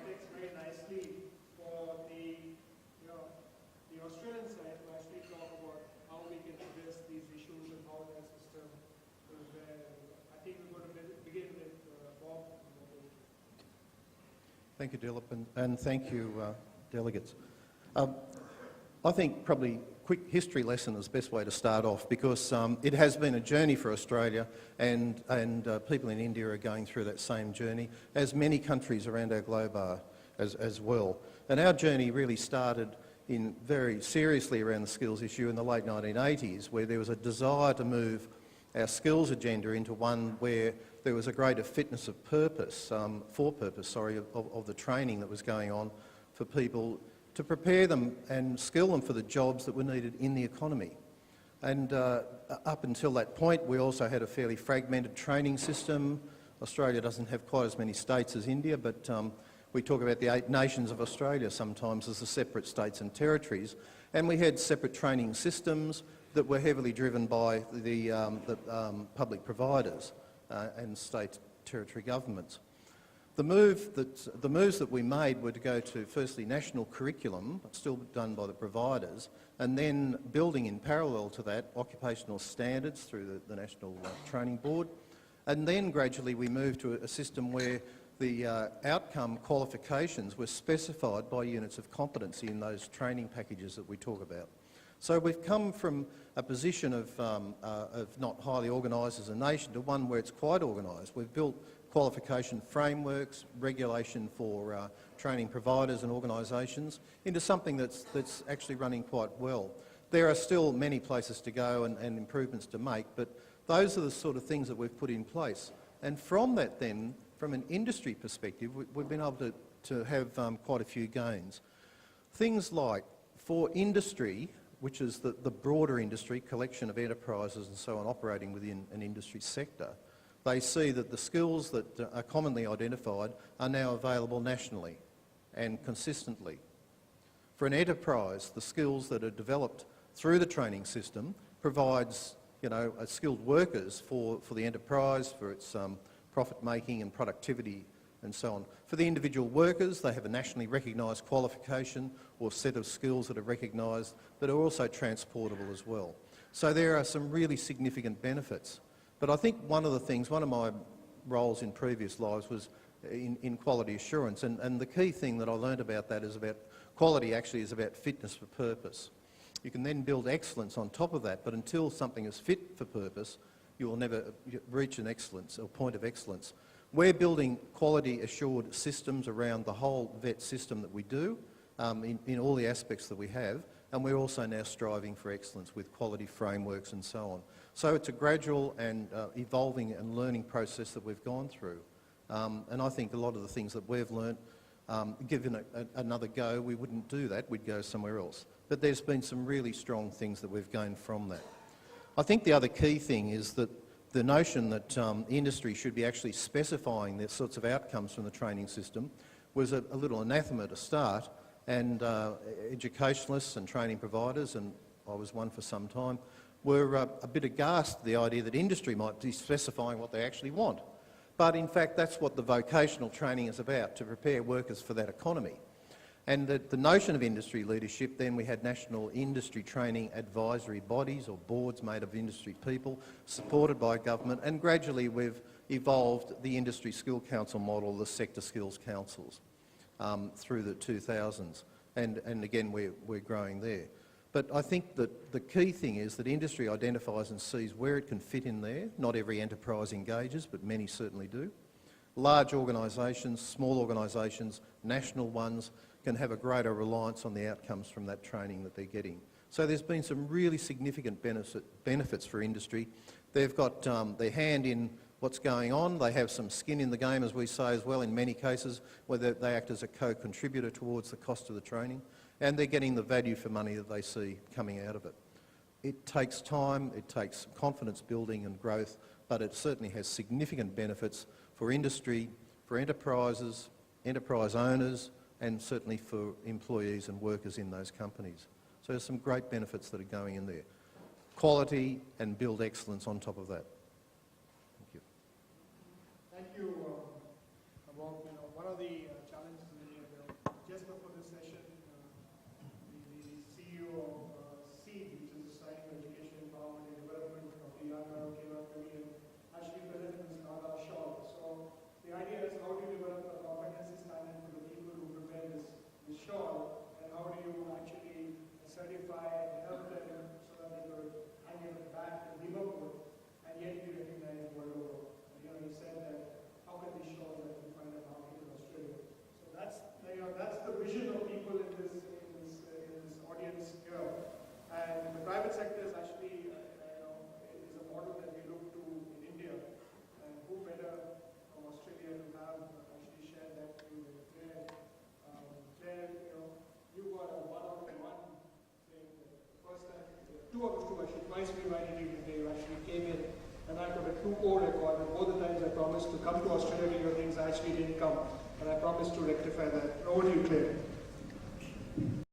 context very nicely for the, the Australian side to actually talk about how we can address these issues and how that system is there. I think we're going to begin with Bob. Thank you, Dilip, and thank you, delegates. I think probably quick history lesson is the best way to start off, because it has been a journey for Australia, and people in India are going through that same journey, as many countries around our globe are as well. And our journey really started in very seriously around the skills issue in the late 1980s, where there was a desire to move our skills agenda into one where there was a greater fitness of purpose, of the training that was going on for people to prepare them and skill them for the jobs that were needed in the economy. And up until that point, we also had a fairly fragmented training system. Australia doesn't have quite as many states as India, but we talk about the 8 nations of Australia sometimes as the separate states and territories. And we had separate training systems that were heavily driven by the public providers and state territory governments. The moves that we made were to go to firstly national curriculum, still done by the providers, and then building in parallel to that occupational standards through the National Training Board, and then gradually we moved to a system where the outcome qualifications were specified by units of competency in those training packages that we talk about. So we've come from a position of not highly organised as a nation to one where it's quite organised. We've built qualification frameworks, regulation for training providers and organisations into something that's actually running quite well. There are still many places to go and improvements to make, but those are the sort of things that we've put in place. And from that then, from an industry perspective, we've been able to have quite a few gains. Things like, for industry, which is the broader industry, collection of enterprises and so on operating within an industry sector, they see that the skills that are commonly identified are now available nationally and consistently. For an enterprise, the skills that are developed through the training system provides, skilled workers for the enterprise, for its profit making and productivity and so on. For the individual workers, they have a nationally recognised qualification or set of skills that are recognised that are also transportable as well. So there are some really significant benefits. But I think one of my roles in previous lives was in quality assurance, and the key thing that I learned about that is about quality actually is about fitness for purpose. You can then build excellence on top of that, but until something is fit for purpose, you will never reach an excellence or point of excellence. We're building quality assured systems around the whole vet system that we do, in all the aspects that we have, and we're also now striving for excellence with quality frameworks and so on. So it's a gradual and evolving and learning process that we've gone through. And I think a lot of the things that we've learnt, given another go, we wouldn't do that, we'd go somewhere else. But there's been some really strong things that we've gained from that. I think the other key thing is that the notion that industry should be actually specifying the sorts of outcomes from the training system was a little anathema to start, and educationalists and training providers, and I was one for some time, were a bit aghast at the idea that industry might be specifying what they actually want. But in fact, that's what the vocational training is about, to prepare workers for that economy. And the notion of industry leadership, then we had national industry training advisory bodies or boards made of industry people, supported by government, and gradually we've evolved the industry skill council model, the sector skills councils, through the 2000s. And again, we're growing there. But I think that the key thing is that industry identifies and sees where it can fit in there. Not every enterprise engages, but many certainly do. Large organisations, small organisations, national ones can have a greater reliance on the outcomes from that training that they're getting. So there's been some really significant benefits for industry. They've got their hand in what's going on. They have some skin in the game, as we say as well, in many cases, where they act as a co-contributor towards the cost of the training, and they're getting the value for money that they see coming out of it. It takes time, it takes confidence building and growth, but it certainly has significant benefits for industry, for enterprises, enterprise owners, and certainly for employees and workers in those companies. So there's some great benefits that are going in there. Quality and build excellence on top of that. Thank you. Thank you, Bob. One of the challenges in the just before this session, the CEO of SEED, which is the Society of Education, Empowerment and Development of the Young Girl, came up to me and actually presented this Nada shawl. So the idea is how do you develop a competency standard for the people who prepare this shawl, and how do you actually certify and help them so that they could hang it back in Liverpool and yet be recognized world over. He said that how can these shawls actually find a market in Australia? So that's the vision of people in this audience here. And the private sector is actually is a model that we look to in India. And who better from Australia to have actually shared that view with Claire? Claire, you got a 1 out of 1 thing. The first time, 2 out of 2 actually, twice we invited you today. You actually came in, and I got a 2-0 record. And both the times I promised to come to Australia to your things, I actually didn't come. And I promised to rectify that. Over to you, Claire.